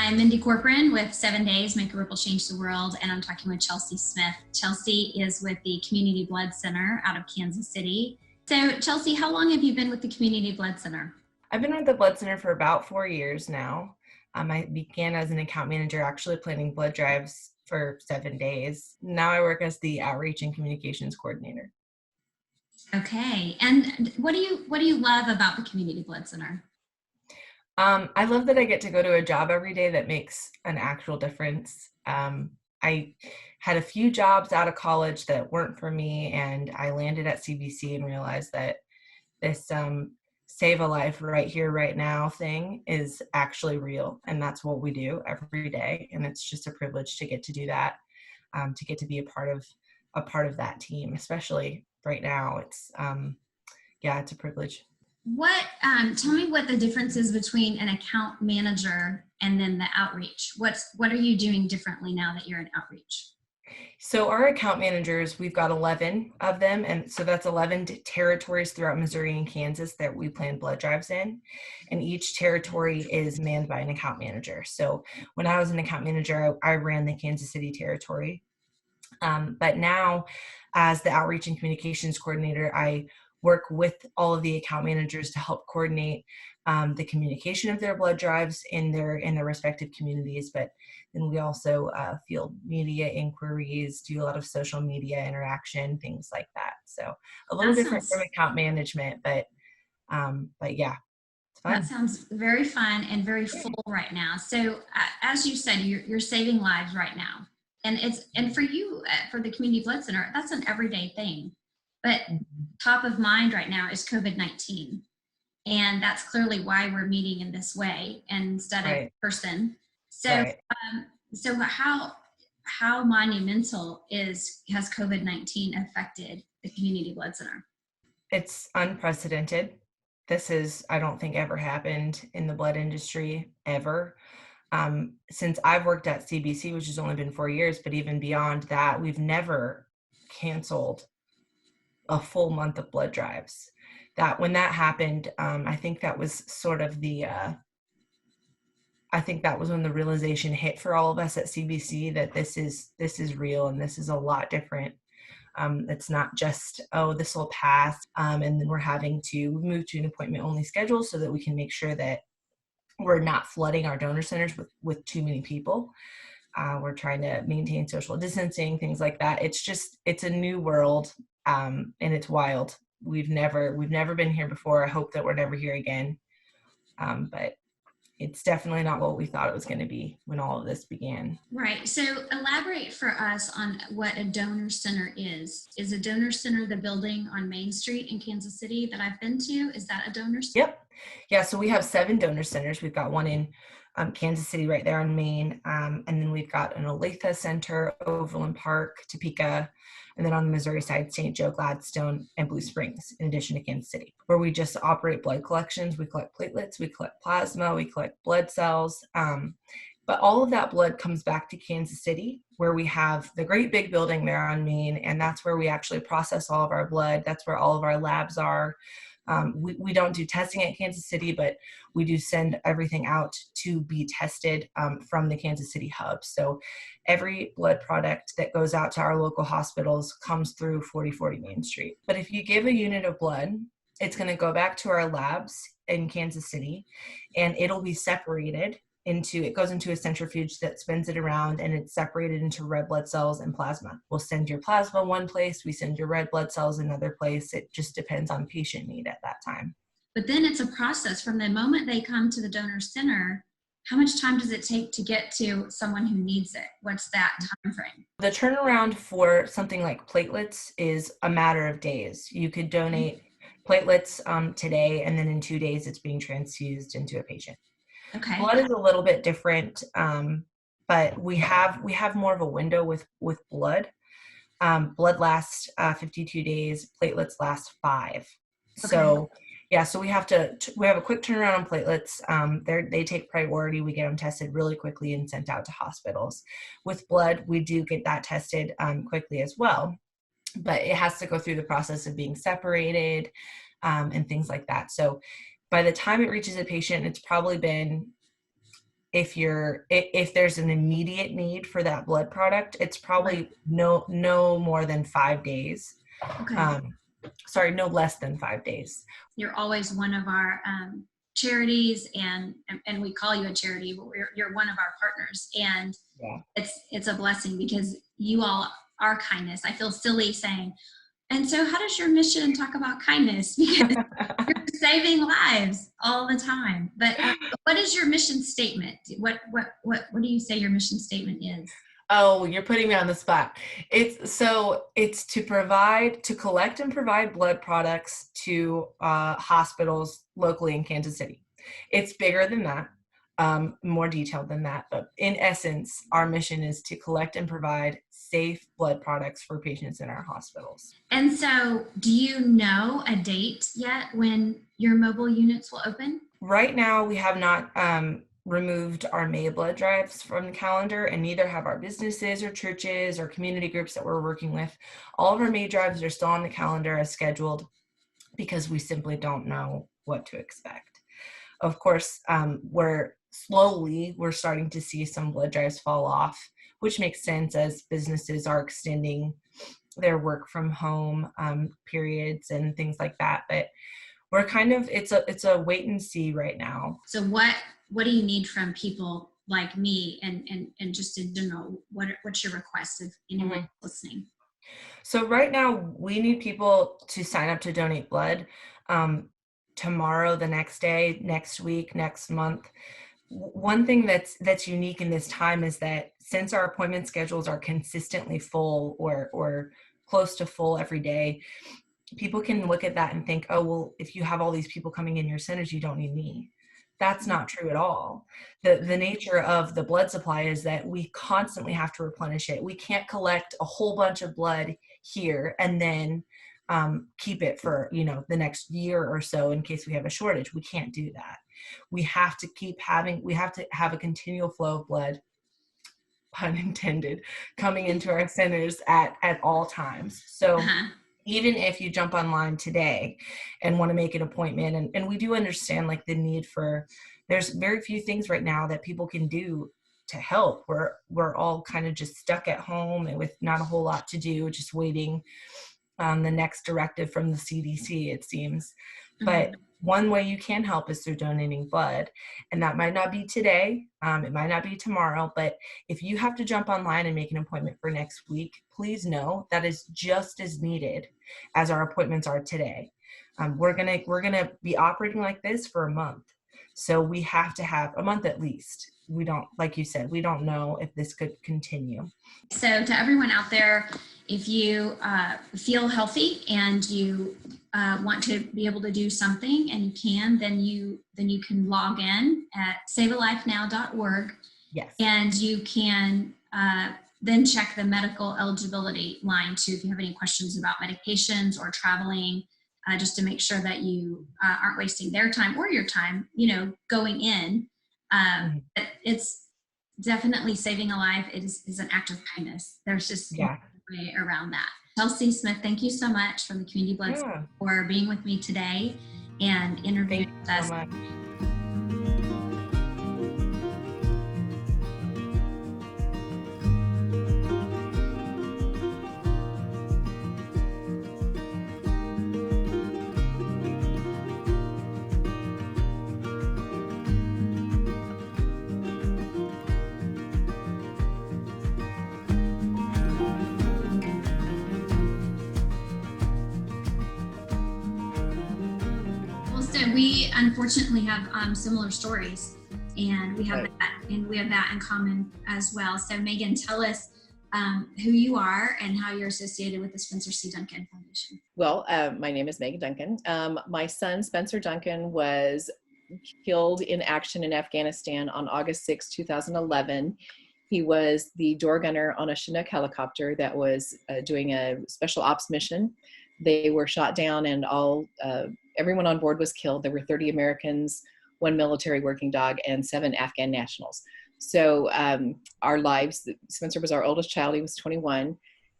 I'm Mindy Corporon with 7Days, Make a Ripple, Change the World, and I'm talking with Chelsea Smith. Chelsea is with the Community Blood Center out of Kansas City. So Chelsea, how long have you been with the Community Blood Center? I've been with the Blood Center for about 4 years now. I began as an account manager, actually planning blood drives for 7 days. Now I work as the outreach and communications coordinator. Okay, and what do you love about the Community Blood Center? I love that I get to go to a job every day that makes an actual difference. I had a few jobs out of college that weren't for me, and I landed at CBC and realized that this save a life right here, right now thing is actually real, and that's what we do every day. And it's just a privilege to get to do that, to get to be a part of that team, especially right now. It's it's a privilege. Tell me what the difference is between an account manager and then the outreach. What are you doing differently now that you're in outreach? So our account managers, we've got 11 of them. And so that's 11 territories throughout Missouri and Kansas that we plan blood drives in. And each territory is manned by an account manager. So when I was an account manager, I ran the Kansas City territory. But now as the outreach and communications coordinator, I work with all of the account managers to help coordinate the communication of their blood drives in their respective communities. But then we also field media inquiries, do a lot of social media interaction, things like that. So a little different from account management, but yeah, it's fun. That sounds very fun and very full right now. So as you said, you're saving lives right now, and for you, for the Community Blood Center, that's an everyday thing. But top of mind right now is COVID-19. And that's clearly why we're meeting in this way instead of in person. So, so how monumental has COVID-19 affected the Community Blood Center? It's unprecedented. This is, I don't think, ever happened in the blood industry ever. Since I've worked at CBC, which has only been 4 years, but even beyond that, we've never canceled a full month of blood drives. That when that happened, I think that was sort of I think that was when the realization hit for all of us at CBC that this is real and this is a lot different. It's not just, oh, this will pass, and then we're having to move to an appointment only schedule so that we can make sure that we're not flooding our donor centers with too many people. We're trying to maintain social distancing, things like that. It's a new world, and it's wild. We've never been here before. I hope that we're never here again. But it's definitely not what we thought it was going to be when all of this began. Right. So elaborate for us on what a donor center is. Is a donor center the building on Main Street in Kansas City that I've been to? Is that a donor center? Yep. Yeah. So we have 7 donor centers. We've got one in Kansas City right there on Main. And then we've got an Olathe Center, Overland Park, Topeka, and then on the Missouri side, St. Joe, Gladstone, and Blue Springs, in addition to Kansas City, where we just operate blood collections. We collect platelets, we collect plasma, we collect blood cells. But all of that blood comes back to Kansas City, where we have the great big building there on Main, and that's where we actually process all of our blood. That's where all of our labs are. We don't do testing at Kansas City, but we do send everything out to be tested from the Kansas City hub. So every blood product that goes out to our local hospitals comes through 4040 Main Street. But if you give a unit of blood, it's going to go back to our labs in Kansas City, and it'll be separated it goes into a centrifuge that spins it around, and it's separated into red blood cells and plasma. We'll send your plasma one place, we send your red blood cells another place. It just depends on patient need at that time. But then it's a process from the moment they come to the donor center. How much time does it take to get to someone who needs it? What's that time frame? The turnaround for something like platelets is a matter of days. You could donate platelets today, and then in 2 days it's being transfused into a patient. Okay. Blood is a little bit different, but we have more of a window with blood. Blood lasts 52 days. Platelets last 5. Okay. So so we have a quick turnaround on platelets. They take priority. We get them tested really quickly and sent out to hospitals. With blood, we do get that tested quickly as well, but it has to go through the process of being separated and things like that. So by the time it reaches a patient, it's probably been if there's an immediate need for that blood product, it's probably Right. no more than 5 days. Okay. No less than 5 days. You're always one of our charities, and we call you a charity, but you're one of our partners, and Yeah. it's a blessing because you all are kindness. I feel silly saying, and so how does your mission talk about kindness? Because you're saving lives all the time. But what is your mission statement? What do you say your mission statement is? Oh, you're putting me on the spot. It's to collect and provide blood products to hospitals locally in Kansas City. It's bigger than that, more detailed than that. But in essence, our mission is to collect and provide safe blood products for patients in our hospitals. And so, do you know a date yet when your mobile units will open? Right now, we have not removed our May blood drives from the calendar, and neither have our businesses or churches or community groups that we're working with. All of our May drives are still on the calendar as scheduled because we simply don't know what to expect. Of course, we're starting to see some blood drives fall off, which makes sense as businesses are extending their work from home periods and things like that. But we're it's a wait and see right now. So what do you need from people like me and just in general? What's your request of anyone listening? So right now we need people to sign up to donate blood tomorrow, the next day, next week, next month. One thing that's unique in this time is that since our appointment schedules are consistently full or close to full every day, people can look at that and think, oh, well, if you have all these people coming in your centers, you don't need me. That's not true at all. The nature of the blood supply is that we constantly have to replenish it. We can't collect a whole bunch of blood here and then keep it for, the next year or so in case we have a shortage. We can't do that. We have to have a continual flow of blood, pun intended, coming into our centers at all times. So even if you jump online today and want to make an appointment, and we do understand like the need there's very few things right now that people can do to help. We're all kind of just stuck at home and with not a whole lot to do, just waiting on the next directive from the CDC, it seems. But one way you can help is through donating blood. And that might not be today. It might not be tomorrow. But if you have to jump online and make an appointment for next week, please know that is just as needed as our appointments are today. We're gonna be operating like this for a month. So we have to have a month at least. We don't, like you said, we don't know if this could continue. So to everyone out there, if you feel healthy and you want to be able to do something and you can, then you can log in at savealifenow.org. Yes. And you can then check the medical eligibility line too if you have any questions about medications or traveling, just to make sure that you aren't wasting their time or your time, going in. It's definitely saving a life. It is an act of kindness. There's just no way around that. Chelsea Smith, thank you so much from the Community Blood for being with me today and interviewing with us. Thank you so much. We unfortunately have similar stories, and we have that in common as well. So Megan, tell us who you are and how you're associated with the Spencer C. Duncan Foundation. Well, my name is Megan Duncan. My son, Spencer Duncan, was killed in action in Afghanistan on August 6, 2011. He was the door gunner on a Chinook helicopter that was doing a special ops mission. They were shot down and everyone on board was killed. There were 30 Americans, 1 military working dog, and 7 Afghan nationals. So our lives, Spencer was our oldest child, he was 21.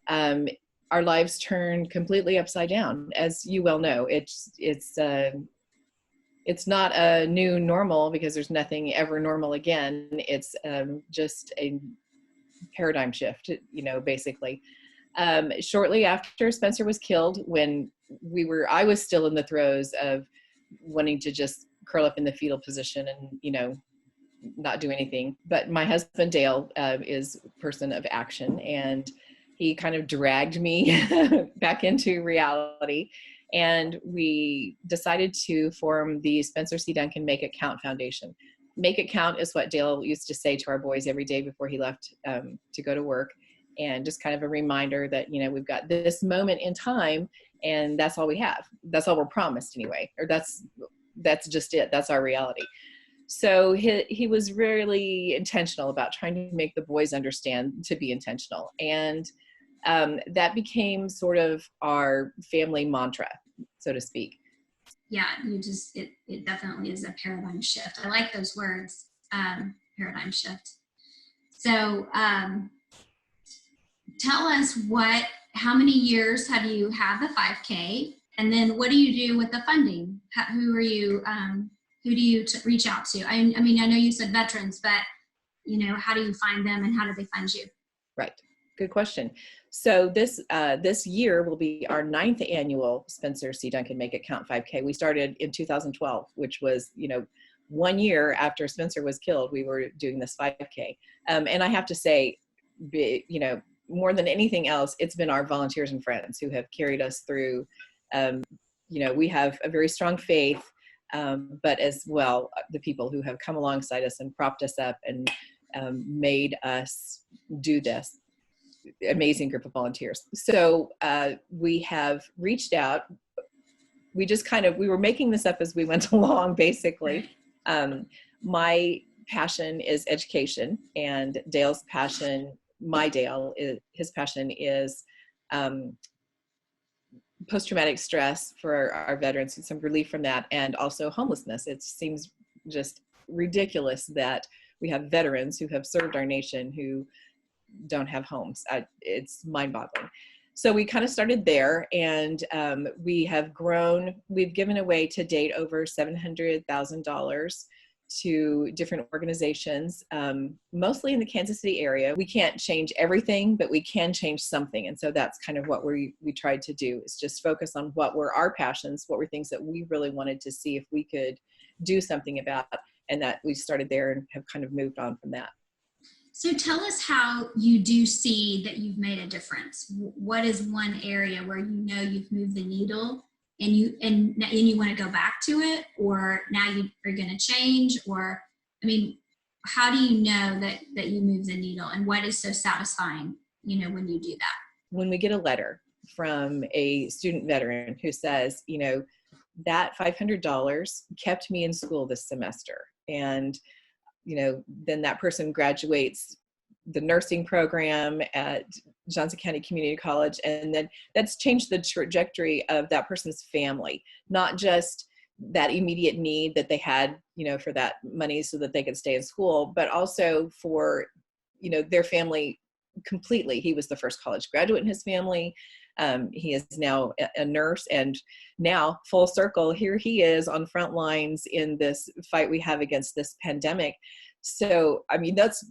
Our lives turned completely upside down. As you well know, it's it's not a new normal because there's nothing ever normal again. It's just a paradigm shift, basically. Shortly after Spencer was killed, when I was still in the throes of wanting to just curl up in the fetal position and, not do anything. But my husband, Dale, is a person of action, and he kind of dragged me back into reality. And we decided to form the Spencer C. Duncan Make It Count Foundation. Make it count is what Dale used to say to our boys every day before he left to go to work. And just kind of a reminder that, we've got this moment in time, and that's all we have. That's all we're promised anyway, or that's just it. That's our reality. So he was really intentional about trying to make the boys understand to be intentional. And that became sort of our family mantra, so to speak. Yeah, it definitely is a paradigm shift. I like those words, paradigm shift. So tell us how many years have you had the 5K? And then what do you do with the funding? Who do you reach out to? I mean, I know you said veterans, but how do you find them and how do they find you? Right. Good question. So this year will be our 9th annual Spencer C. Duncan Make It Count 5K. We started in 2012, which was, 1 year after Spencer was killed, we were doing this 5K. And I have to say, more than anything else, it's been our volunteers and friends who have carried us through. We have a very strong faith, but as well, the people who have come alongside us and propped us up and made us do this. Amazing group of volunteers. So we have reached out. We were making this up as we went along, basically. My passion is education, and Dale's passion, his passion is post-traumatic stress for our veterans and some relief from that, and also homelessness. It seems just ridiculous that we have veterans who have served our nation who don't have homes. It's mind-boggling. So we kind of started there, and we have grown. We've given away to date over $700,000 to different organizations, mostly in the Kansas City area. We can't change everything, but we can change something. And so that's kind of what we tried to do, is just focus on what were our passions, what were things that we really wanted to see if we could do something about, and that we started there and have kind of moved on from that. So tell us how you do see that you've made a difference. What is one area where you've moved the needle and you want to go back to it, or now you are going to change? Or, how do you know that you move the needle, and what is so satisfying, when you do that? When we get a letter from a student veteran who says, that $500 kept me in school this semester, and then that person graduates the nursing program at Johnson County Community College, and then that's changed the trajectory of that person's family, not just that immediate need that they had, for that money so that they could stay in school, but also for, their family completely. He was the first college graduate in his family. He is now a nurse, and now full circle, here he is on front lines in this fight we have against this pandemic. So,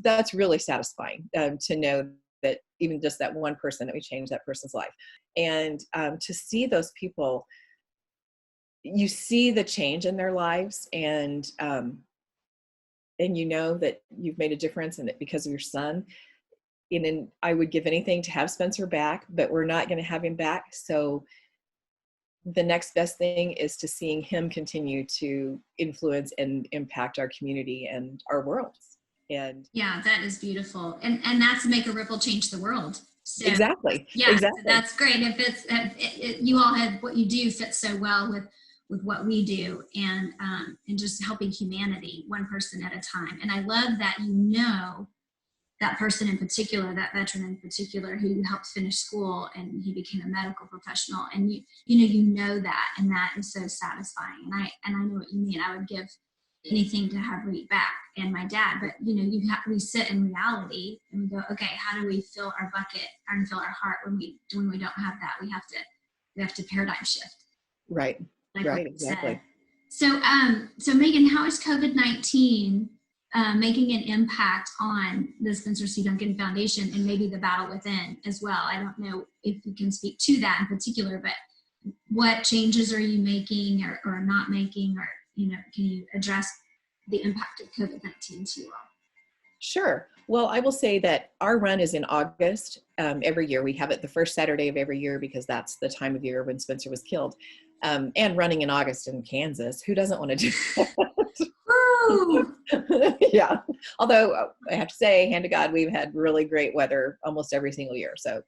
that's really satisfying to know that even just that one person, that we changed that person's life. And to see those people, you see the change in their lives, and that you've made a difference in it because of your son. And I would give anything to have Spencer back, but we're not going to have him back. So the next best thing is to seeing him continue to influence and impact our community and our worlds. And yeah, that is beautiful. And that's make a ripple change the world. So, exactly. Yeah, exactly. That's great. You all have, what you do fits so well with what we do, and just helping humanity one person at a time. And I love that that person in particular, that veteran in particular, who helped finish school and he became a medical professional, and you know that, and that is so satisfying. And I know what you mean. I would give anything to have Reed back and my dad, but we sit in reality and we go, okay, how do we fill our bucket and fill our heart when we don't have that? We have to paradigm shift. Right. Like right. Exactly. So Megan, how is COVID-19 making an impact on the Spencer C. Duncan Foundation and maybe the battle within as well? I don't know if you can speak to that in particular, but what changes are you making or not making, or, can you address the impact of COVID-19 to you all? Sure. Well, I will say that our run is in August every year. We have it the first Saturday of every year because that's the time of year when Spencer was killed. And running in August in Kansas, who doesn't want to do that? Yeah. Although I have to say, hand to God, we've had really great weather almost every single year. So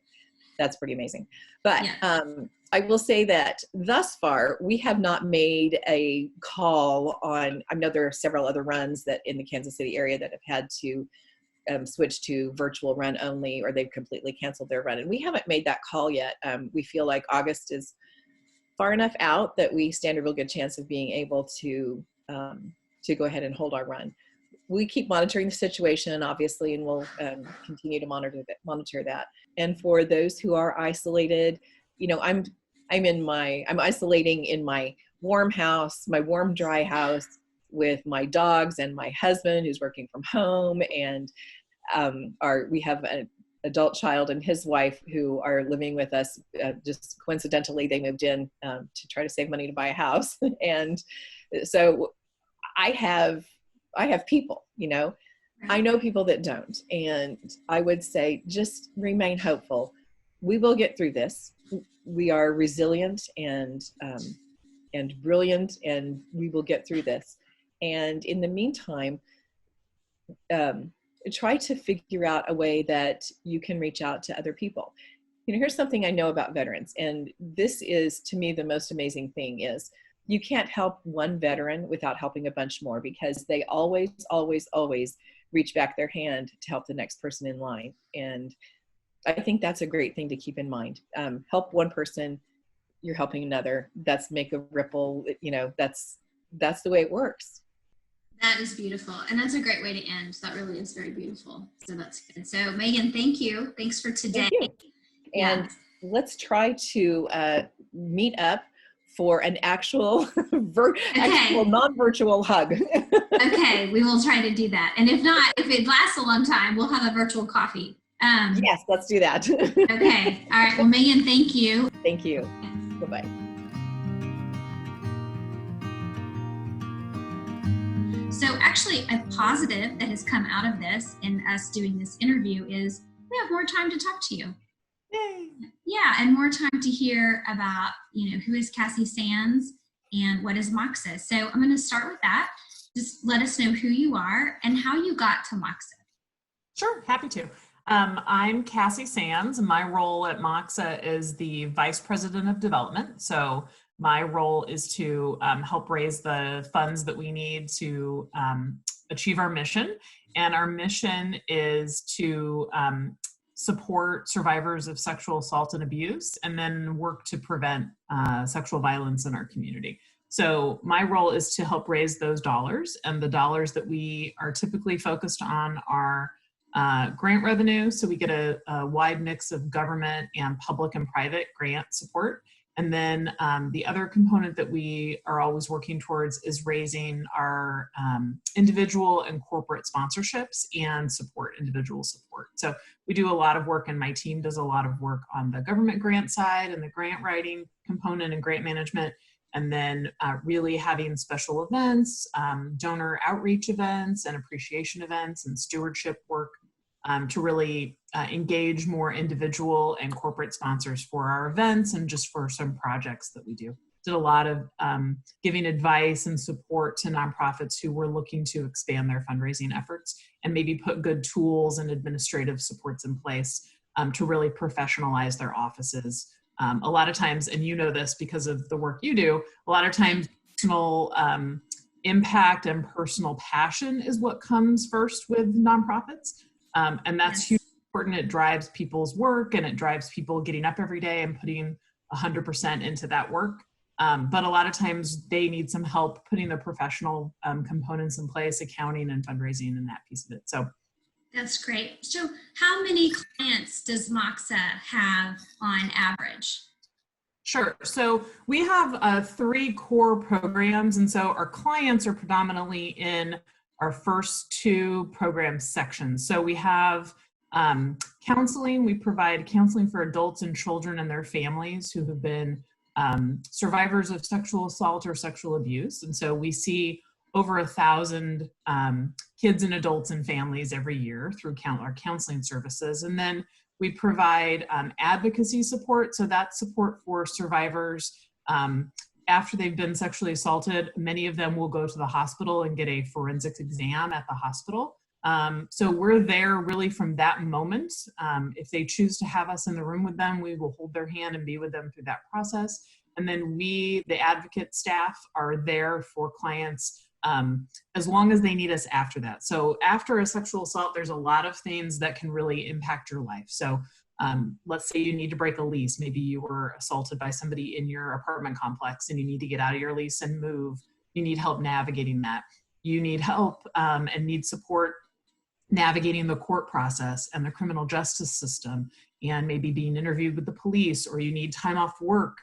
that's pretty amazing. But Yeah. I will say that thus far, we have not made a call on, I know there are several other runs that in the Kansas City area that have had to switch to virtual run only, or they've completely canceled their run. And we haven't made that call yet. We feel like August is far enough out that we stand a real good chance of being able to go ahead and hold our run. We keep monitoring the situation, obviously, and we'll continue to monitor that. And for those who are isolated, I'm isolating in my warm house, my warm, dry house with my dogs and my husband who's working from home, and we have an adult child and his wife who are living with us. Just coincidentally, they moved in to try to save money to buy a house, and so I have people, I know people that don't, and I would say just remain hopeful. We will get through this. We are resilient and brilliant, and we will get through this. And in the meantime, try to figure out a way that you can reach out to other people. Here's something I know about veterans, and this is, to me, the most amazing thing is you can't help one veteran without helping a bunch more, because they always, always, always reach back their hand to help the next person in line. And I think that's a great thing to keep in mind. Help one person, you're helping another. That's make a ripple, that's the way it works. That is beautiful. And that's a great way to end. That really is very beautiful. So that's good. So Megan, thank you. Thanks for today. Thank you. And let's try to meet up for an actual non-virtual hug. Okay, we will try to do that. And if not, if it lasts a long time, we'll have a virtual coffee. Yes, let's do that. Okay. All right. Well, Megan, thank you. Thank you. Bye-bye. So actually, a positive that has come out of this and us doing this interview is we have more time to talk to you. Yay. Yeah, and more time to hear about, who is Cassie Sands and what is MOCSA. So I'm going to start with that. Just let us know who you are and how you got to MOCSA. Sure, happy to. I'm Cassie Sands. My role at MOCSA is the Vice President of Development. So my role is to help raise the funds that we need to achieve our mission. And our mission is to support survivors of sexual assault and abuse, and then work to prevent sexual violence in our community. So my role is to help raise those dollars, and the dollars that we are typically focused on are grant revenue. So we get a wide mix of government and public and private grant support. And then the other component that we are always working towards is raising our individual and corporate sponsorships and individual support. So we do a lot of work, and my team does a lot of work on the government grant side and the grant writing component and grant management. And then really having special events, donor outreach events and appreciation events and stewardship work to really engage more individual and corporate sponsors for our events and just for some projects that we do. Did a lot of giving advice and support to nonprofits who were looking to expand their fundraising efforts and maybe put good tools and administrative supports in place to really professionalize their offices. A lot of times, and you know this because of the work you do, a lot of times personal impact and personal passion is what comes first with nonprofits. And that's hugely important. It drives people's work, and it drives people getting up every day and putting 100% into that work. But a lot of times they need some help putting the professional components in place, accounting and fundraising and that piece of it. So that's great. So how many clients does MOCSA have on average? Sure. So we have 3 core programs. And so our clients are predominantly in our first 2 program sections. So we have counseling. We provide counseling for adults and children and their families who have been survivors of sexual assault or sexual abuse. And so we see over 1,000 kids and adults and families every year through our counseling services. And then we provide advocacy support. So that's support for survivors after they've been sexually assaulted. Many of them will go to the hospital and get a forensics exam at the hospital. So we're there really from that moment. If they choose to have us in the room with them, we will hold their hand and be with them through that process. And then we, the advocate staff, are there for clients as long as they need us after that. So after a sexual assault, there's a lot of things that can really impact your life. So let's say you need to break a lease. Maybe you were assaulted by somebody in your apartment complex and you need to get out of your lease and move. You need help navigating that. You need help and need support navigating the court process and the criminal justice system, and maybe being interviewed with the police, or you need time off work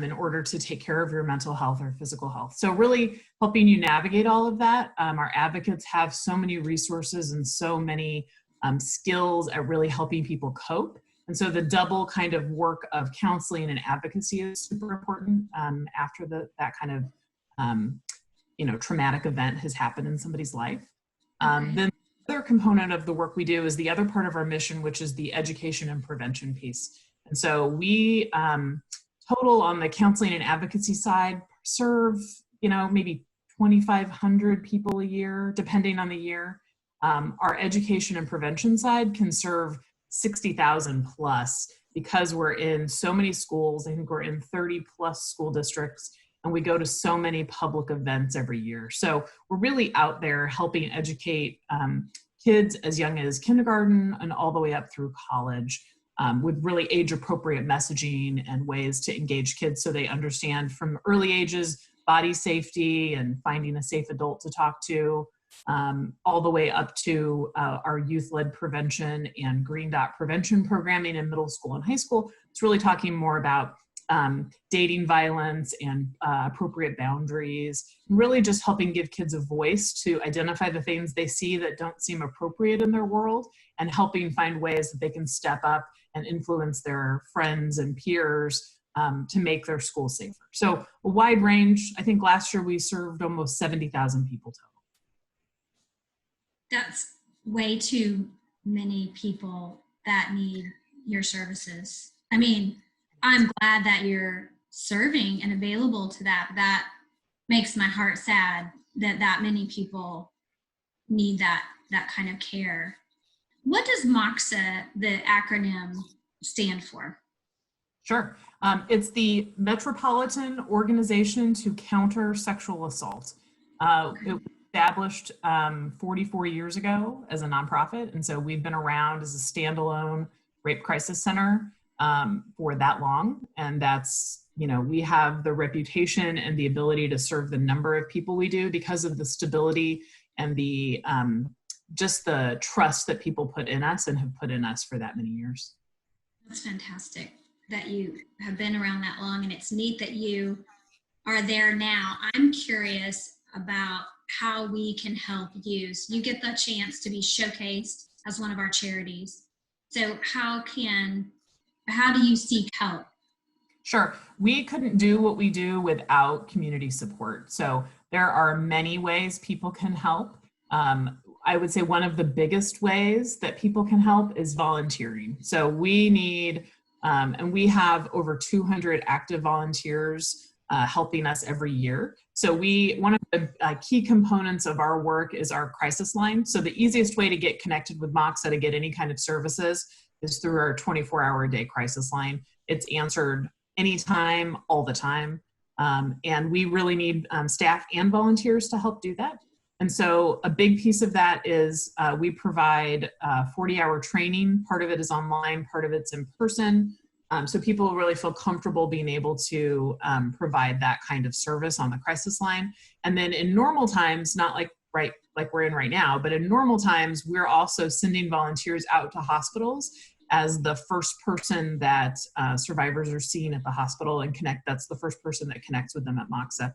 in order to take care of your mental health or physical health. So really helping you navigate all of that. Our advocates have so many resources and so many skills at really helping people cope. And so the double kind of work of counseling and advocacy is super important after that kind of traumatic event has happened in somebody's life. Then the other component of the work we do is the other part of our mission, which is the education and prevention piece. And so we total on the counseling and advocacy side serve, maybe 2,500 people a year, depending on the year. Our education and prevention side can serve 60,000 plus because we're in so many schools. I think we're in 30 plus school districts, and we go to so many public events every year. So we're really out there helping educate kids as young as kindergarten and all the way up through college with really age-appropriate messaging and ways to engage kids so they understand from early ages body safety and finding a safe adult to talk to, all the way up to our youth-led prevention and Green Dot prevention programming in middle school and high school. It's really talking more about dating violence and appropriate boundaries, really just helping give kids a voice to identify the things they see that don't seem appropriate in their world, and helping find ways that they can step up and influence their friends and peers to make their school safer. So a wide range. I think last year we served almost 70,000 people total. That's way too many people that need your services. I mean, I'm glad that you're serving and available to that. But that makes my heart sad that many people need that kind of care. What does MOCSA, the acronym, stand for? Sure. It's the Metropolitan Organization to Counter Sexual Assault. It was established 44 years ago as a nonprofit. And so we've been around as a standalone rape crisis center for that long. And that's, we have the reputation and the ability to serve the number of people we do because of the stability and the just the trust that people put in us and have put in us for that many years. That's fantastic that you have been around that long, and it's neat that you are there now. I'm curious about how we can help you. So you get the chance to be showcased as one of our charities. So how do you seek help? Sure. We couldn't do what we do without community support. So there are many ways people can help. I would say one of the biggest ways that people can help is volunteering. So we need, and we have over 200 active volunteers helping us every year. So one of the key components of our work is our crisis line. So the easiest way to get connected with MOCSA to get any kind of services is through our 24-hour-a-day crisis line. It's answered anytime, all the time. And we really need staff and volunteers to help do that. And so a big piece of that is we provide 40-hour training. Part of it is online, part of it's in person. So people really feel comfortable being able to provide that kind of service on the crisis line. And then in normal times, not like we're in right now, but in normal times, we're also sending volunteers out to hospitals as the first person that survivors are seeing at the hospital and connect. That's the first person that connects with them at MOCSA.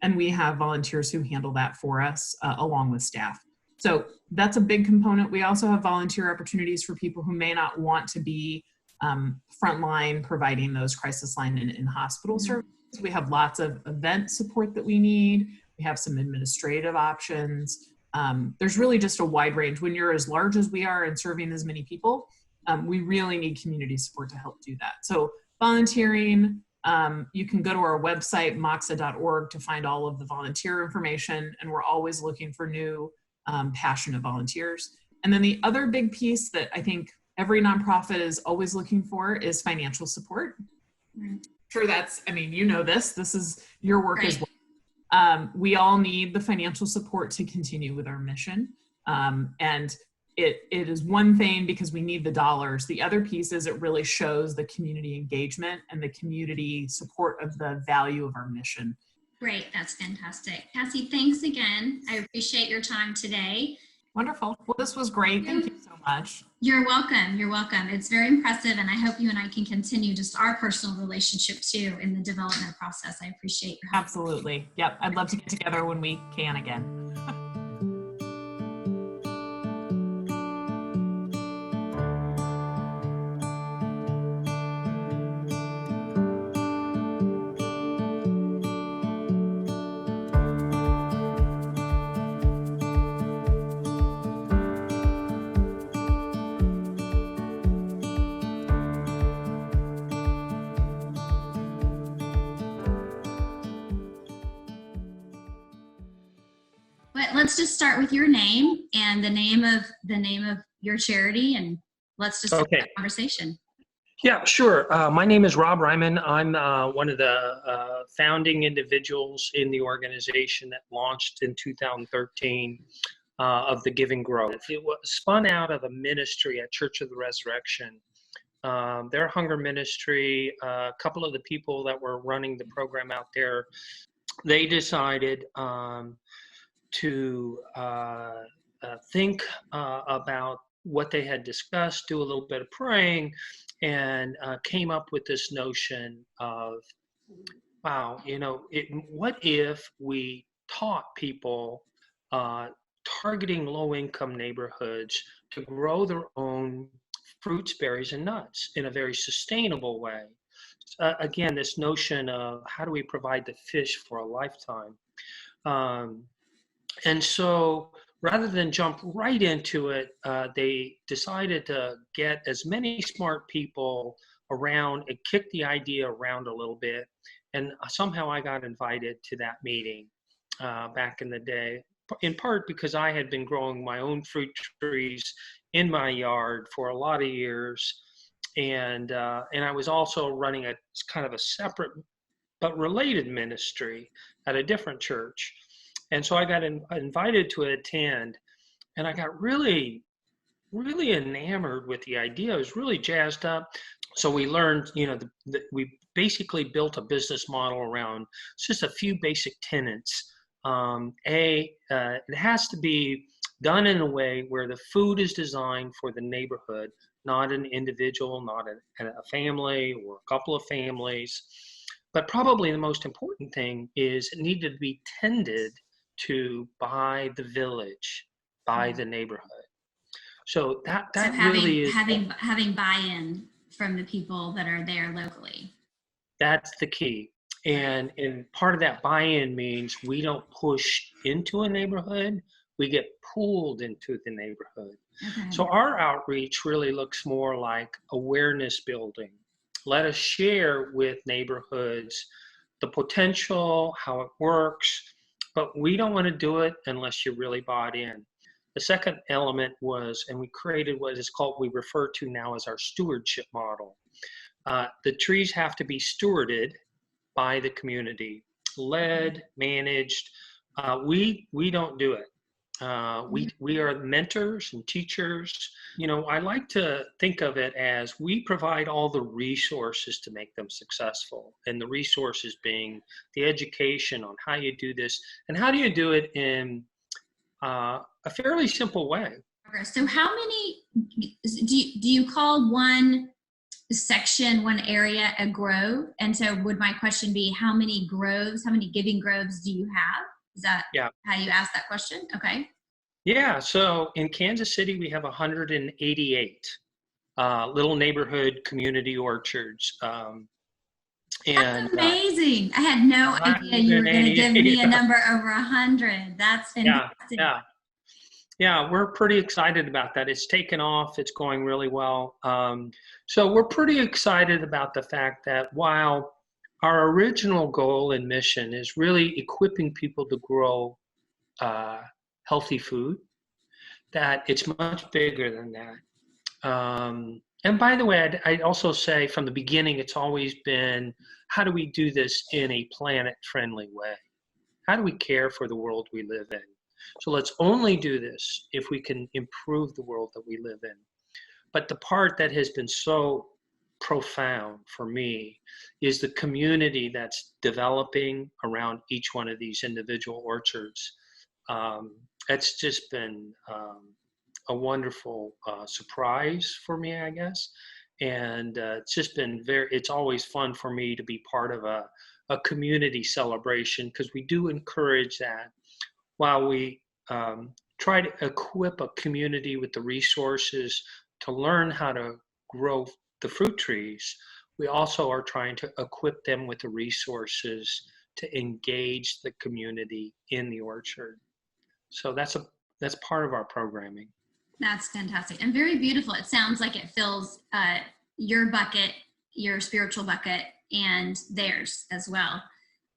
And we have volunteers who handle that for us along with staff. So that's a big component. We also have volunteer opportunities for people who may not want to be frontline providing those crisis line and in-hospital services. We have lots of event support that we need. We have some administrative options. There's really just a wide range. When you're as large as we are and serving as many people, we really need community support to help do that. So volunteering, you can go to our website, moxa.org, to find all of the volunteer information, and we're always looking for new passionate volunteers. And then the other big piece that I think every nonprofit is always looking for is financial support. Sure, that's, I mean, you know this is your work as well. We all need the financial support to continue with our mission. And it is one thing because we need the dollars. The other piece is it really shows the community engagement and the community support of the value of our mission. Great, that's fantastic. Cassie, thanks again. I appreciate your time today. Wonderful. Well, this was great. Thank you so much. You're welcome. You're welcome. It's very impressive, and I hope you and I can continue just our personal relationship too in the development process. I appreciate your help. Absolutely. Yep. I'd love to get together when we can again. Let's just start with your name and the name of your charity, and let's just start the conversation. Yeah, sure. My name is Rob Ryman. I'm one of the founding individuals in the organization that launched in 2013 of the Giving Growth. It was spun out of a ministry at Church of the Resurrection. Their hunger ministry, a couple of the people that were running the program out there, they decided to think about what they had discussed, do a little bit of praying, and came up with this notion of, wow, what if we taught people targeting low-income neighborhoods to grow their own fruits, berries, and nuts in a very sustainable way? Again, this notion of how do we provide the fish for a lifetime? And so rather than jump right into it, they decided to get as many smart people around and kick the idea around a little bit. And somehow I got invited to that meeting back in the day, in part because I had been growing my own fruit trees in my yard for a lot of years. And I was also running a kind of a separate but related ministry at a different church. And so I got invited to attend, and I got really, really enamored with the idea. I was really jazzed up. So we learned, we basically built a business model around just a few basic tenets. It has to be done in a way where the food is designed for the neighborhood, not an individual, not a family or a couple of families. But probably the most important thing is it needed to be tended to by the village, by the neighborhood. So that really is having buy-in from the people that are there locally. That's the key. And part of that buy-in means we don't push into a neighborhood, we get pulled into the neighborhood. Okay. So our outreach really looks more like awareness building. Let us share with neighborhoods the potential, how it works, but we don't want to do it unless you really bought in. The second element was, and we created what is called, we refer to now as our stewardship model. The trees have to be stewarded by the community, led, managed. We don't do it. We are mentors and teachers. I like to think of it as we provide all the resources to make them successful, and the resources being the education on how you do this and how do you do it in a fairly simple way. So how many, do you call one section, one area a grove? And so would my question be, how many groves, how many giving groves do you have? Is that how you asked that question? Okay. Yeah, so in Kansas City, we have 188 little neighborhood community orchards. That's amazing. I had no idea you were going to give me a number over 100. That's fantastic. Yeah, we're pretty excited about that. It's taken off. It's going really well. So we're pretty excited about the fact that while our original goal and mission is really equipping people to grow healthy food, that it's much bigger than that. And by the way, I'd also say from the beginning, it's always been, how do we do this in a planet-friendly way? How do we care for the world we live in? So let's only do this if we can improve the world that we live in. But the part that has been so profound for me is the community that's developing around each one of these individual orchards. It's just been a wonderful surprise for me, I guess. And it's just been it's always fun for me to be part of a community celebration, because we do encourage that. While we try to equip a community with the resources to learn how to grow the fruit trees, we also are trying to equip them with the resources to engage the community in the orchard. So that's part of our programming. That's fantastic and very beautiful. It sounds like it fills your bucket, your spiritual bucket, and theirs as well.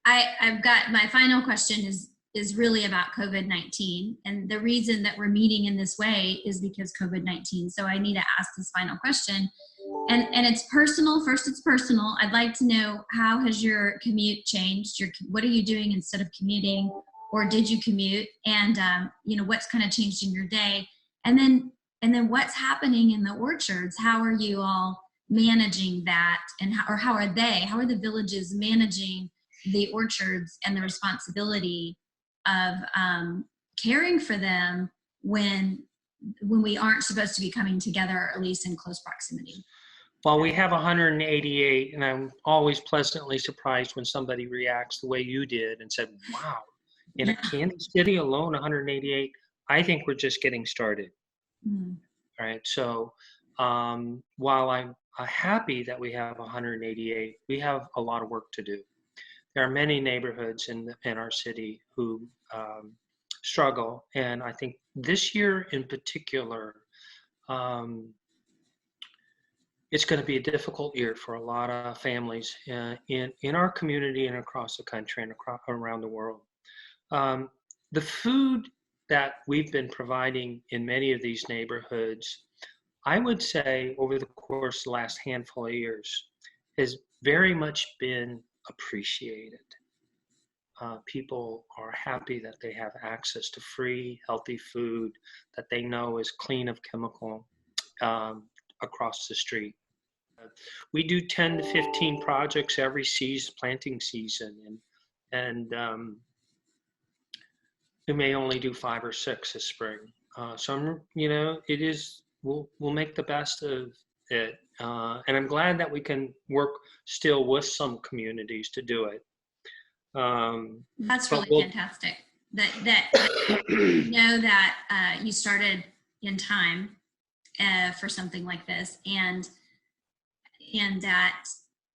I've got my final question is really about COVID-19. And the reason that we're meeting in this way is because COVID-19. So I need to ask this final question. And it's personal. First, it's personal. I'd like to know, how has your commute changed? What are you doing instead of commuting? Or did you commute? And what's kind of changed in your day? And then what's happening in the orchards? How are you all managing that? And how are the villages managing the orchards and the responsibility of caring for them when we aren't supposed to be coming together, or at least in close proximity? Well, we have 188, and I'm always pleasantly surprised when somebody reacts the way you did and said, wow, in a Kansas City alone, 188, I think we're just getting started. Mm. All right, so while I'm happy that we have 188, we have a lot of work to do. There are many neighborhoods in our city who struggle, and I think this year in particular, it's going to be a difficult year for a lot of families in our community and across the country and around the world. The food that we've been providing in many of these neighborhoods, I would say over the course of the last handful of years, has very much been appreciated. People are happy that they have access to free, healthy food that they know is clean of chemical across the street. We do 10 to 15 projects every planting season, and we may only do 5 or 6 this spring. So we'll make the best of it, and I'm glad that we can work still with some communities to do it. That's really fantastic. That that you started in time for something like this, and that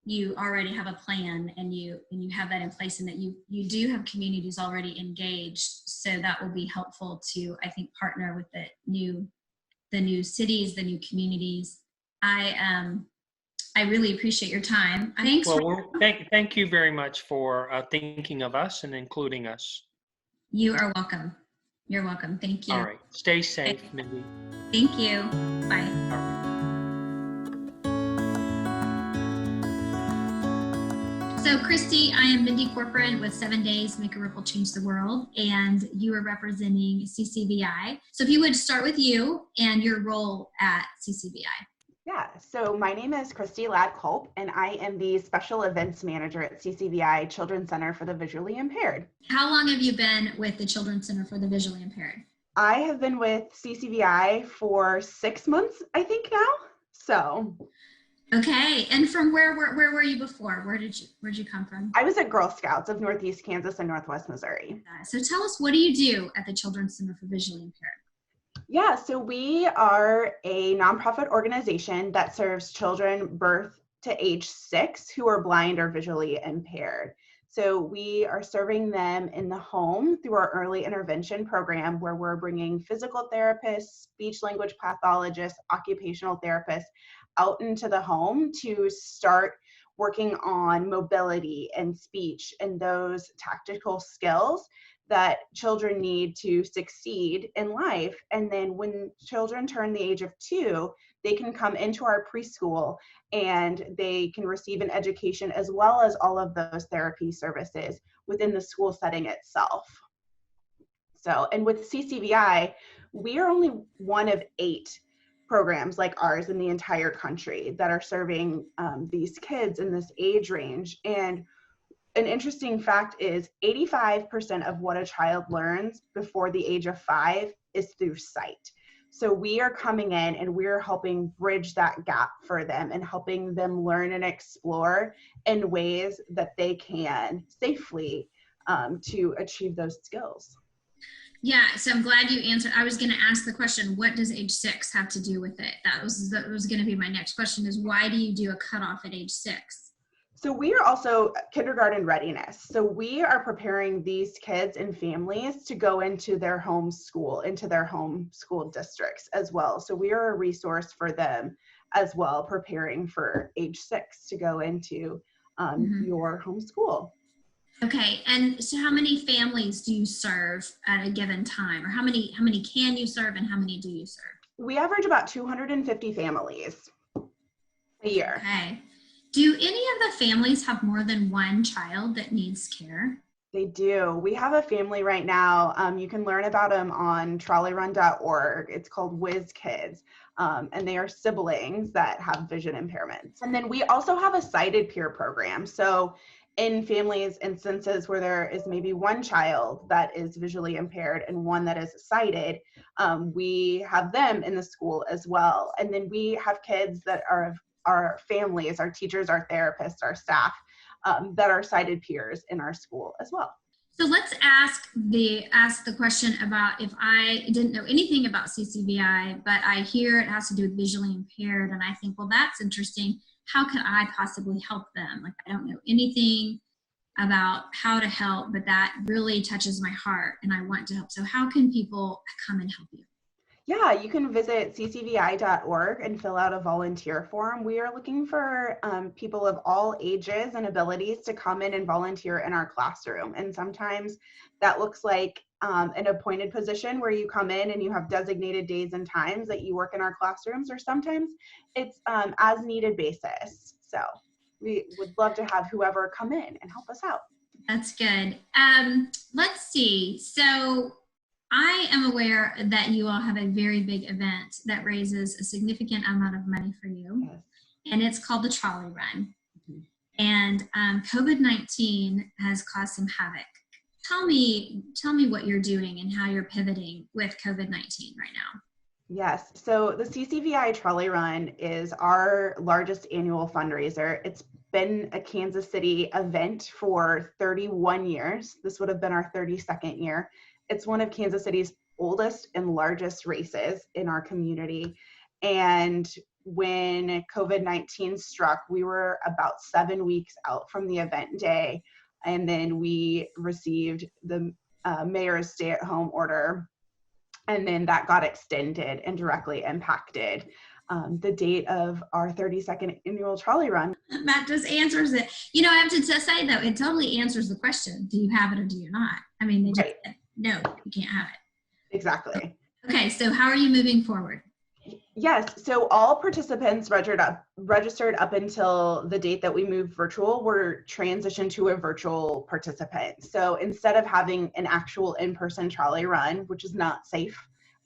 you already have a plan, and you have that in place, and that you do have communities already engaged. So that will be helpful to, I think, partner with the new cities, the new communities. I really appreciate your time. Thanks. Well, thank you very much for thinking of us and including us. You are welcome. You're welcome. Thank you. All right. Stay safe, Mindy. Thank you. Bye. All right. So Christy, I am Mindy Corporon with 7 Days, Make a Ripple, Change the World, and you are representing CCVI. So if you would start with you and your role at CCVI. Yeah, so my name is Christy Ladd-Culp, and I am the Special Events Manager at CCVI Children's Center for the Visually Impaired. How long have you been with the Children's Center for the Visually Impaired? I have been with CCVI for 6 months, I think now. So. Okay, and from where were you before? Where'd you come from? I was at Girl Scouts of Northeast Kansas and Northwest Missouri. So tell us, what do you do at the Children's Center for Visually Impaired? Yeah, so we are a nonprofit organization that serves children birth to age 6 who are blind or visually impaired. So we are serving them in the home through our early intervention program, where we're bringing physical therapists, speech language pathologists, occupational therapists out into the home to start working on mobility and speech and those tactical skills that children need to succeed in life. And then when children turn the age of 2, they can come into our preschool and they can receive an education as well as all of those therapy services within the school setting itself. So, and with CCVI, we are only one of 8 programs like ours in the entire country that are serving these kids in this age range. And an interesting fact is 85% of what a child learns before the age of 5 is through sight. So we are coming in and we're helping bridge that gap for them and helping them learn and explore in ways that they can safely to achieve those skills. Yeah, so I'm glad you answered. I was going to ask the question, what does age 6 have to do with it? That was going to be my next question, is why do you do a cutoff at age 6? So we are also kindergarten readiness. So we are preparing these kids and families to go into their home school, into their home school districts as well. So we are a resource for them as well, preparing for age 6 to go into your home school. Okay, and so how many families do you serve at a given time, or how many can you serve and how many do you serve? We average about 250 families a year. Okay. Do any of the families have more than one child that needs care? They do. We have a family right now. You can learn about them on trolleyrun.org. It's called Whiz Kids, and they are siblings that have vision impairments. And then we also have a sighted peer program. So in families instances where there is maybe one child that is visually impaired and one that is sighted, we have them in the school as well. And then we have kids that are our families, our teachers, our therapists, our staff that are sighted peers in our school as well. So let's ask the question about, if I didn't know anything about CCVI, but I hear it has to do with visually impaired, and I think, well, that's interesting. How can I possibly help them? Like, I don't know anything about how to help, but that really touches my heart and I want to help. So how can people come and help you? Yeah, you can visit ccvi.org and fill out a volunteer form. We are looking for people of all ages and abilities to come in and volunteer in our classroom. And sometimes that looks like an appointed position where you come in and you have designated days and times that you work in our classrooms, or sometimes it's as needed basis. So we would love to have whoever come in and help us out. That's good. Let's see. So I am aware that you all have a very big event that raises a significant amount of money for you, Yes. and it's called the Trolley Run. And COVID-19 has caused some havoc. Tell me what you're doing and how you're pivoting with COVID-19 right now. Yes, so the CCVI Trolley Run is our largest annual fundraiser. It's been a Kansas City event for 31 years. This would have been our 32nd year. It's one of Kansas City's oldest and largest races in our community. And when COVID-19 struck, we were about 7 weeks out from the event day. And then we received the mayor's stay-at-home order. And then that got extended and directly impacted the date of our 32nd annual trolley run. Matt just answers it. You know, I have to say though, it totally answers the question. Do you have it or do you not? I mean, they just said, no, you can't have it. Exactly. Okay, so how are you moving forward? Yes, so all participants registered up until the date that we moved virtual were transitioned to a virtual participant. So instead of having an actual in-person trolley run, which is not safe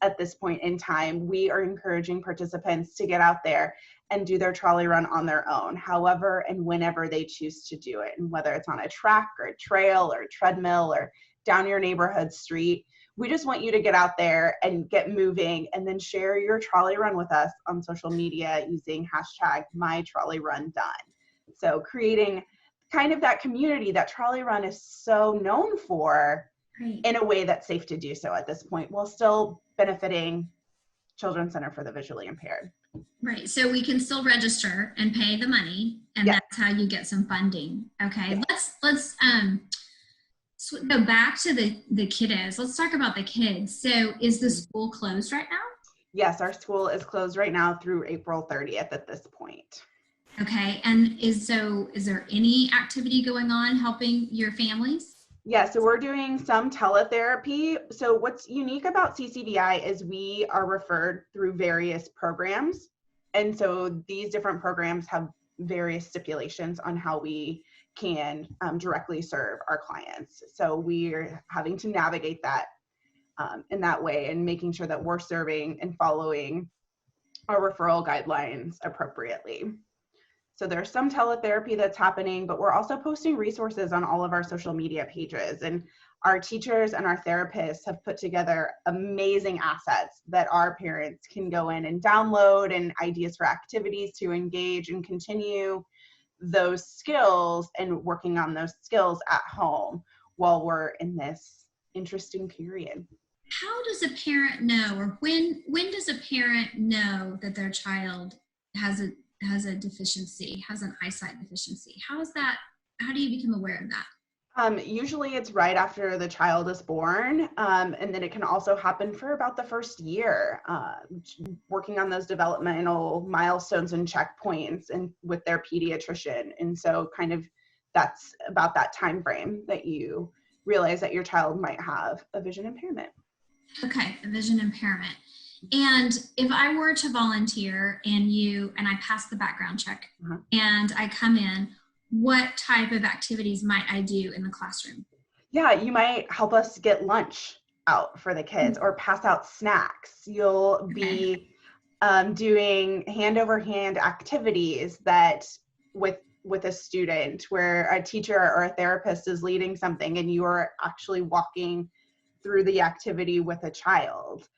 at this point in time, we are encouraging participants to get out there and do their trolley run on their own, however and whenever they choose to do it. And whether it's on a track or a trail or a treadmill or down your neighborhood street, We just want you to get out there and get moving, and then share your trolley run with us on social media using hashtag #MyTrolleyRunDone. So creating kind of that community that trolley run is so known for, in a way that's safe to do so at this point, while still benefiting Children's Center for the Visually Impaired. Right. So we can still register and pay the money, and that's how you get some funding. Okay. Let's go back to the kiddos. Let's talk about the kids. So is the school closed right now? Yes, our school is closed right now through April 30th at this point. Okay. And is there any activity going on helping your families? Yeah, so we're doing some teletherapy. So what's unique about CCVI is we are referred through various programs. And so these different programs have various stipulations on how we can directly serve our clients. So we're having to navigate that in that way, and making sure that we're serving and following our referral guidelines appropriately. So there's some teletherapy that's happening, but we're also posting resources on all of our social media pages. And our teachers and our therapists have put together amazing assets that our parents can go in and download, and ideas for activities to engage and continue those skills and working on those skills at home while we're in this interesting period. How does a parent know, or when does a parent know that their child has a deficiency, has an eyesight deficiency? How do you become aware of that? Usually it's right after the child is born, and then it can also happen for about the first year, working on those developmental milestones and checkpoints and with their pediatrician. And so kind of that's about that time frame that you realize that your child might have a vision impairment. Okay, a vision impairment. And if I were to volunteer and I pass the background check and I come in, what type of activities might I do in the classroom? Yeah, you might help us get lunch out for the kids or pass out snacks. You'll be doing hand over hand activities that with a student, where a teacher or a therapist is leading something and you are actually walking through the activity with a child.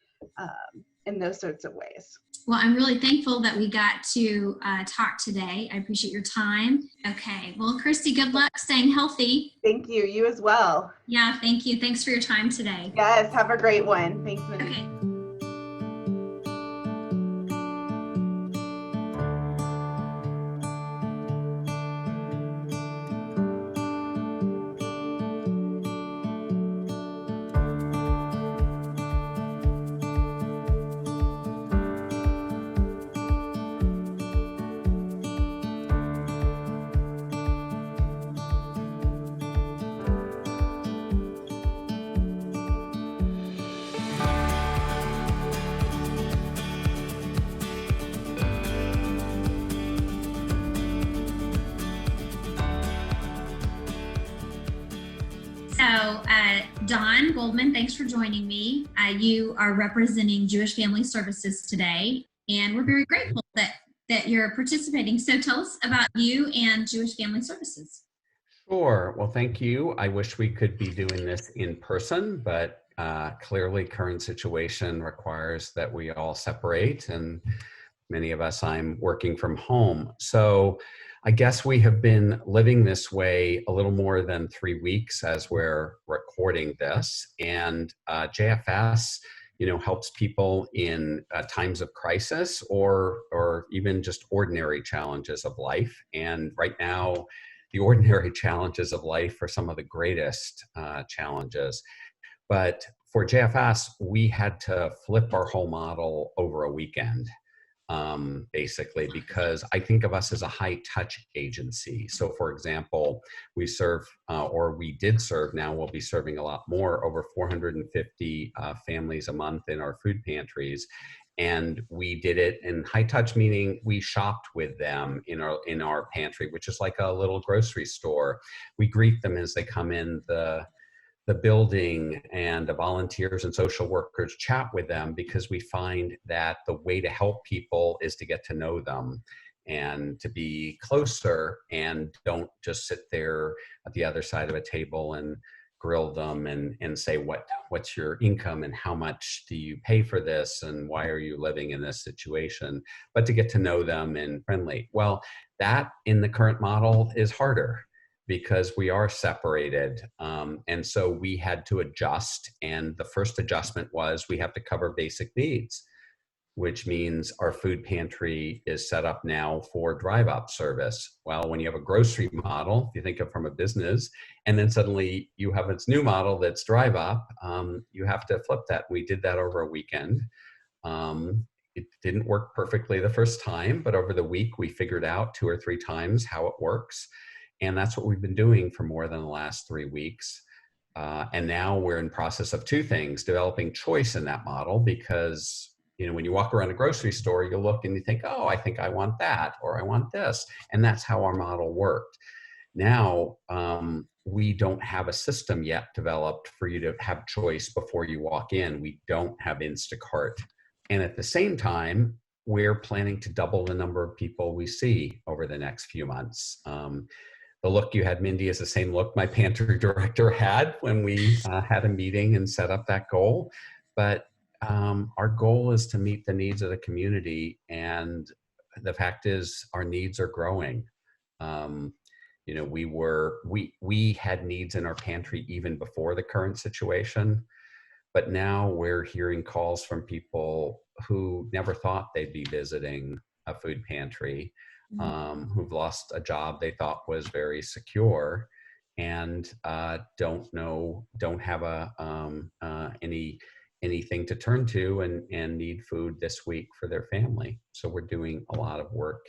In those sorts of ways. Well, I'm really thankful that we got to talk today. I appreciate your time. Okay. Well, Christy, good luck staying healthy. Thank you. You as well. Yeah, thank you. Thanks for your time today. Yes, have a great one. Thanks, Mindy. Okay. Don Goldman, thanks for joining me. You are representing Jewish Family Services today, and we're very grateful that you're participating. So tell us about you and Jewish Family Services. Sure. Well, thank you. I wish we could be doing this in person, but clearly current situation requires that we all separate, and many of us, I'm working from home. So I guess we have been living this way a little more than 3 weeks as we're recording this. And JFS, helps people in times of crisis or even just ordinary challenges of life. And right now, the ordinary challenges of life are some of the greatest challenges. But for JFS, we had to flip our whole model over a weekend. Basically, because I think of us as a high touch agency. So for example, we serve, or we did serve, now we'll be serving a lot more, over 450 families a month in our food pantries. And we did it in high touch, meaning we shopped with them in our pantry, which is like a little grocery store. We greet them as they come in the building, and the volunteers and social workers chat with them, because we find that the way to help people is to get to know them and to be closer, and don't just sit there at the other side of a table and grill them and say, what's your income and how much do you pay for this and why are you living in this situation, but to get to know them and friendly. Well, that in the current model is harder because we are separated. And so we had to adjust. And the first adjustment was we have to cover basic needs, which means our food pantry is set up now for drive-up service. Well, when you have a grocery model, if you think of from a business, and then suddenly you have its new model that's drive-up, you have to flip that. We did that over a weekend. It didn't work perfectly the first time, but over the week we figured out 2 or 3 times how it works. And that's what we've been doing for more than the last 3 weeks. And now we're in process of 2 things, developing choice in that model, because when you walk around a grocery store, you look and you think, oh, I think I want that, or I want this. And that's how our model worked. Now, we don't have a system yet developed for you to have choice before you walk in. We don't have Instacart. And at the same time, we're planning to double the number of people we see over the next few months. The look you had, Mindy, is the same look my pantry director had when we had a meeting and set up that goal. But our goal is to meet the needs of the community, and the fact is our needs are growing. We had needs in our pantry even before the current situation, but now we're hearing calls from people who never thought they'd be visiting a food pantry, who've lost a job they thought was very secure, and don't have anything to turn to and need food this week for their family. So we're doing a lot of work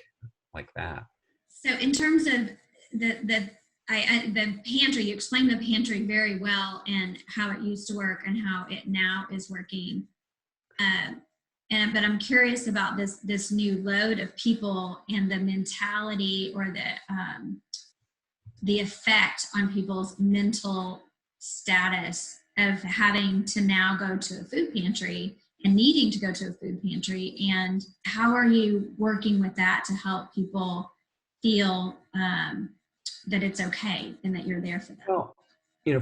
like that. So in terms of the pantry, you explained the pantry very well and how it used to work and how it now is working. But I'm curious about this new load of people and the mentality or the effect on people's mental status of having to now go to a food pantry and needing to go to a food pantry. And how are you working with that to help people feel that it's okay and that you're there for them? Well,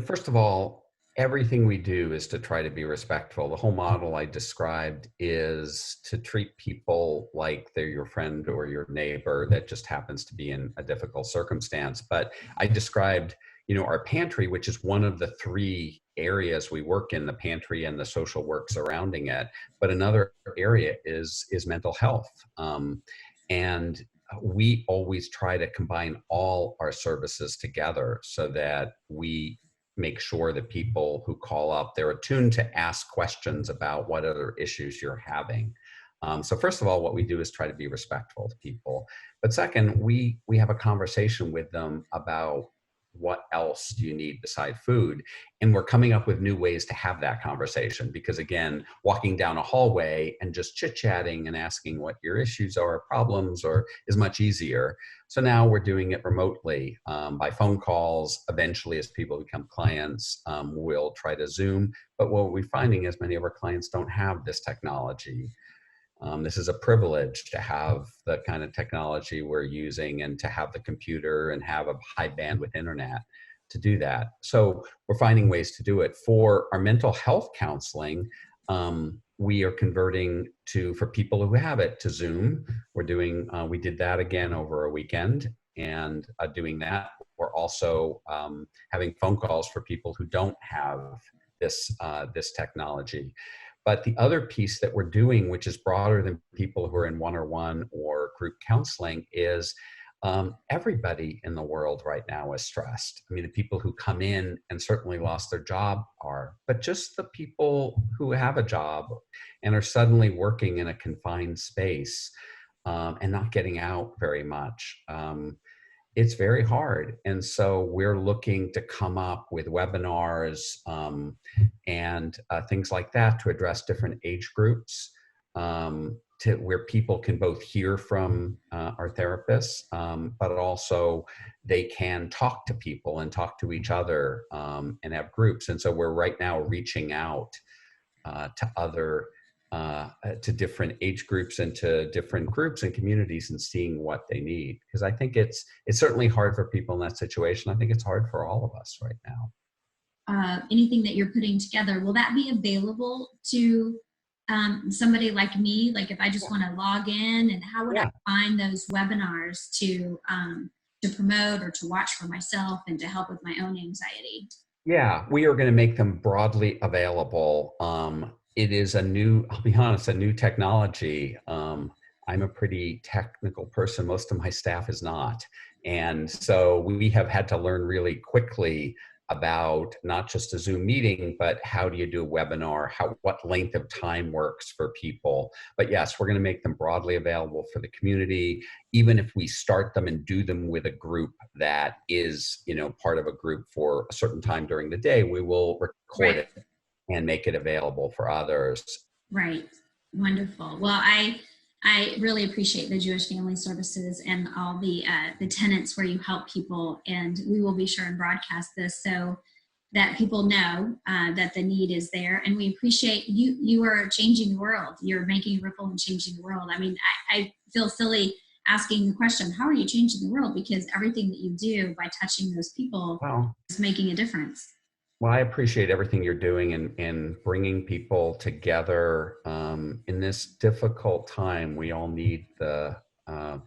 first of all, everything we do is to try to be respectful. The whole model I described is to treat people like they're your friend or your neighbor that just happens to be in a difficult circumstance. But I described, our pantry, which is one of the 3 areas we work in, the pantry and the social work surrounding it. But another area is mental health. And we always try to combine all our services together so that we make sure that people who call up, they're attuned to ask questions about what other issues you're having. So first of all, what we do is try to be respectful to people. But second, we have a conversation with them about what else do you need beside food? And we're coming up with new ways to have that conversation, because again, walking down a hallway and just chit-chatting and asking what your issues are, problems, or is much easier. So now we're doing it remotely by phone calls. Eventually, as people become clients, we'll try to Zoom. But what we're finding is many of our clients don't have this technology. This is a privilege to have the kind of technology we're using and to have the computer and have a high bandwidth internet to do that. So we're finding ways to do it. For our mental health counseling, we are converting for people who have it to Zoom. We did that again over a weekend and doing that. We're also having phone calls for people who don't have this technology. But the other piece that we're doing, which is broader than people who are in one-on-one or group counseling, is everybody in the world right now is stressed. I mean, the people who come in and certainly lost their job are, but just the people who have a job and are suddenly working in a confined space and not getting out very much. It's very hard. And so we're looking to come up with webinars and things like that to address different age groups, to where people can both hear from our therapists, but also they can talk to people and talk to each other and have groups. And so we're right now reaching out to different age groups and to different groups and communities and seeing what they need. Because I think it's certainly hard for people in that situation. I think it's hard for all of us right now. anything that you're putting together, will that be available to somebody like me? Like if I just want to log in, and how would I find those webinars to promote or to watch for myself and to help with my own anxiety? Yeah, we are going to make them broadly available. It is I'll be honest, a new technology. I'm a pretty technical person. Most of my staff is not. And so we have had to learn really quickly about not just a Zoom meeting, but how do you do a webinar, what length of time works for people. But yes, we're going to make them broadly available for the community, even if we start them and do them with a group that is, part of a group for a certain time during the day. We will record it and make it available for others. Right. Wonderful. Well, I really appreciate the Jewish Family Services and all the tenants where you help people, and we will be sure and broadcast this so that people know that the need is there. And we appreciate you. You are changing the world. You're making a ripple and changing the world. I mean, I feel silly asking the question, how are you changing the world? Because everything that you do by touching those people is making a difference. Well, I appreciate everything you're doing in bringing people together in this difficult time. We all need the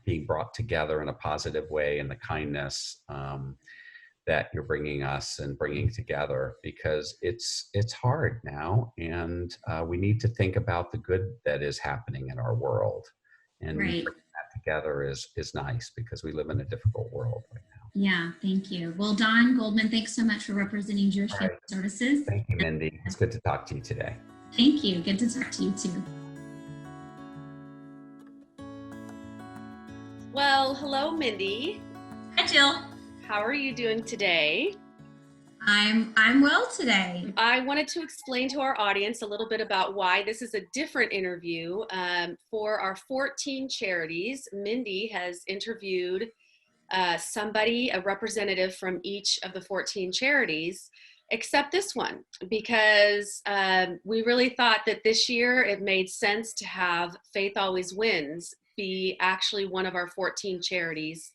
being brought together in a positive way, and the kindness that you're bringing us and bringing together, because it's hard now, and we need to think about the good that is happening in our world, and bringing that together is nice, because we live in a difficult world right now. Yeah, thank you. Well, Don Goldman, thanks so much for representing Jewish Family Services. Thank you, Mindy. It's good to talk to you today. Thank you. Good to talk to you too. Well, hello, Mindy. Hi, Jill. How are you doing today? I'm well today. I wanted to explain to our audience a little bit about why this is a different interview. For our 14 charities, Mindy has interviewed a representative from each of the 14 charities, except this one, because we really thought that this year it made sense to have Faith Always Wins be actually one of our 14 charities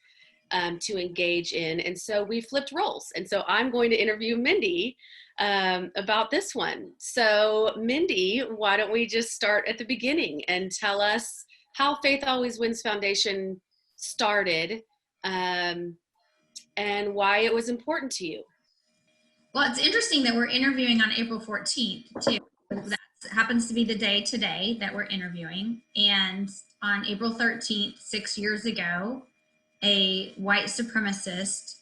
to engage in. And so we flipped roles. And so I'm going to interview Mindy about this one. So Mindy, why don't we just start at the beginning and tell us how Faith Always Wins Foundation started, and why it was important to you. Well, it's interesting that we're interviewing on April 14th too. That happens to be the day today that we're interviewing. And on April 13th, 6 years ago, a white supremacist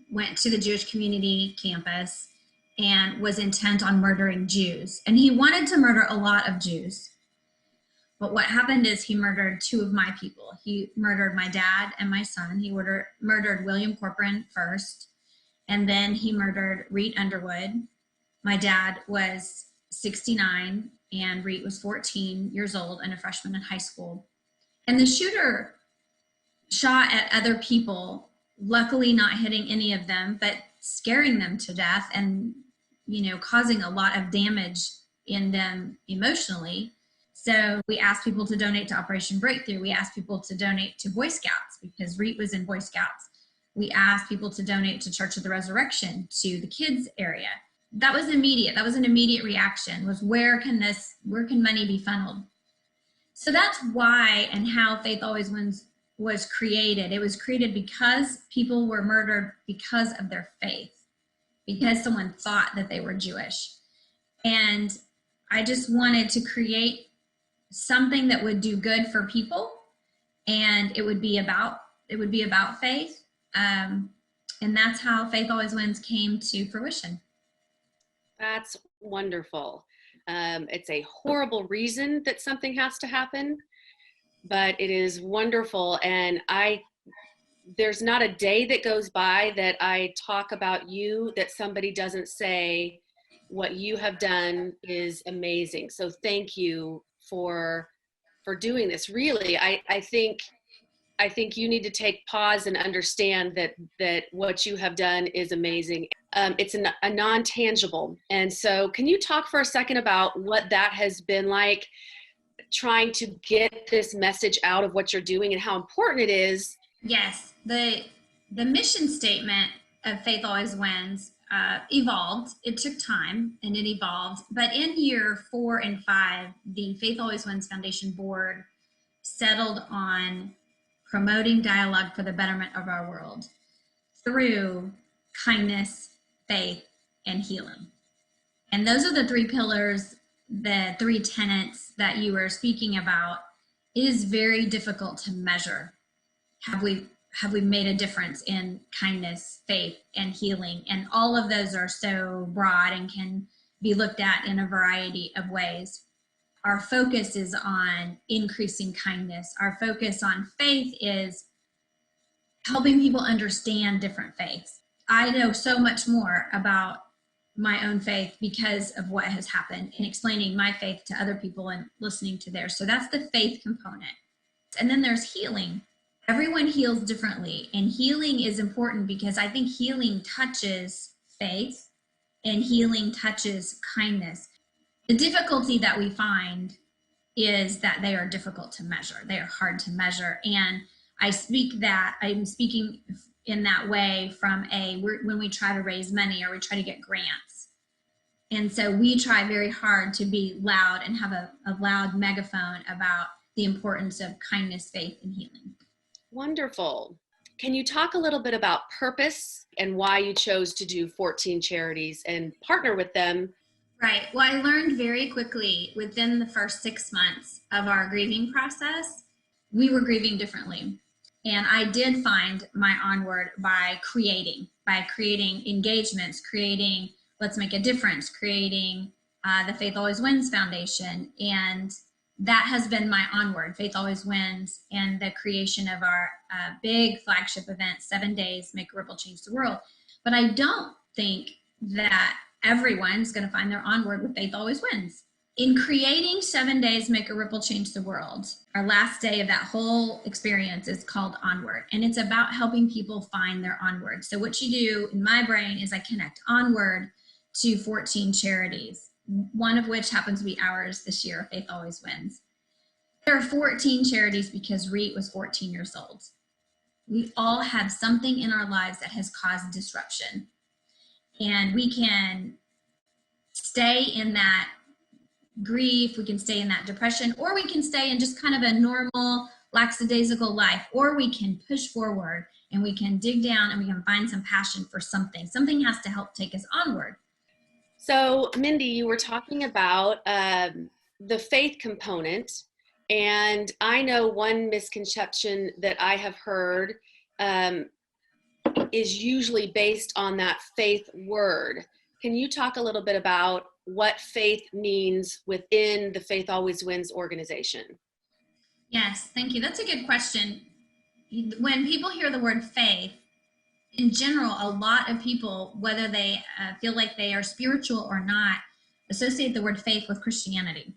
went to the Jewish community campus and was intent on murdering Jews. And he wanted to murder a lot of Jews. But what happened is he murdered two of my people. He murdered my dad and my son. He murdered William Corporon first, and then he murdered Reet Underwood. My dad was 69, and Reet was 14 years old and a freshman in high school. And the shooter shot at other people, luckily not hitting any of them, but scaring them to death and, causing a lot of damage in them emotionally. So we asked people to donate to Operation Breakthrough. We asked people to donate to Boy Scouts because Reet was in Boy Scouts. We asked people to donate to Church of the Resurrection, to the kids area. That was immediate. That was an immediate reaction, was where can money be funneled? So that's why and how Faith Always Wins was created. It was created because people were murdered because of their faith, because someone thought that they were Jewish. And I just wanted to create something that would do good for people, and it would be about faith, and that's how Faith Always Wins came to fruition. That's wonderful. It's a horrible reason that something has to happen, but it is wonderful. And there's not a day that goes by that I talk about you that somebody doesn't say what you have done is amazing. So thank you for doing this. Really, I think you need to take pause and understand that what you have done is amazing. It's a non-tangible. And so can you talk for a second about what that has been like, trying to get this message out of what you're doing and how important it is? Yes, the mission statement of Faith Always Wins evolved. It took time and it evolved. But in year 4 and 5, the Faith Always Wins Foundation board settled on promoting dialogue for the betterment of our world through kindness, faith, and healing. And those are the 3 pillars, the 3 tenets that you were speaking about. It is very difficult to measure. Have we made a difference in kindness, faith, and healing? And all of those are so broad and can be looked at in a variety of ways. Our focus is on increasing kindness. Our focus on faith is helping people understand different faiths. I know so much more about my own faith because of what has happened and explaining my faith to other people and listening to theirs. So that's the faith component. And then there's healing. Everyone heals differently, and healing is important because I think healing touches faith and healing touches kindness. The difficulty that we find is that they are difficult to measure. They are hard to measure. And I'm speaking in that way from when we try to raise money or we try to get grants. And so we try very hard to be loud and have a loud megaphone about the importance of kindness, faith, and healing. Wonderful. Can you talk a little bit about purpose and why you chose to do 14 charities and partner with them? Right. Well, I learned very quickly within the first 6 months of our grieving process, we were grieving differently. And I did find my Onward by creating engagements, creating Let's Make a Difference, creating the Faith Always Wins Foundation. And that has been my Onward, Faith Always Wins, and the creation of our big flagship event, 7 Days, Make a Ripple, Change the World. But I don't think that everyone's going to find their Onward with Faith Always Wins. In creating 7 Days, Make a Ripple, Change the World, our last day of that whole experience is called Onward. And it's about helping people find their Onward. So what you do in my brain is I connect Onward to 14 charities, one of which happens to be ours this year, Faith Always Wins. There are 14 charities because Reet was 14 years old. We all have something in our lives that has caused disruption. And we can stay in that grief, we can stay in that depression, or we can stay in just kind of a normal, lackadaisical life, or we can push forward and we can dig down and we can find some passion for something. Something has to help take us onward. So, Mindy, you were talking about the faith component, and I know one misconception that I have heard is usually based on that faith word. Can you talk a little bit about what faith means within the Faith Always Wins organization? Yes, thank you. That's a good question. When people hear the word faith, in general, a lot of people, whether they feel like they are spiritual or not, associate the word faith with Christianity.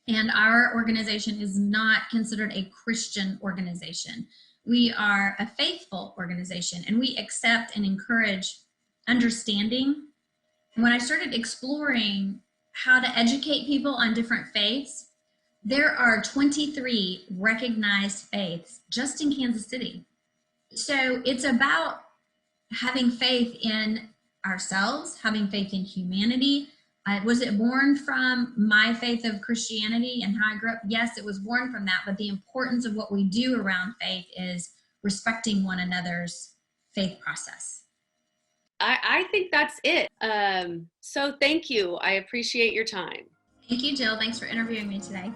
And our organization is not considered a Christian organization. We are a faithful organization, and we accept and encourage understanding. When I started exploring how to educate people on different faiths, there are 23 recognized faiths just in Kansas City. So it's about having faith in ourselves, having faith in humanity. Was it born from my faith of Christianity and how I grew up? Yes, it was born from that. But the importance of what we do around faith is respecting one another's faith process. I think that's it. So thank you. I appreciate your time. Thank you, Jill. Thanks for interviewing me today.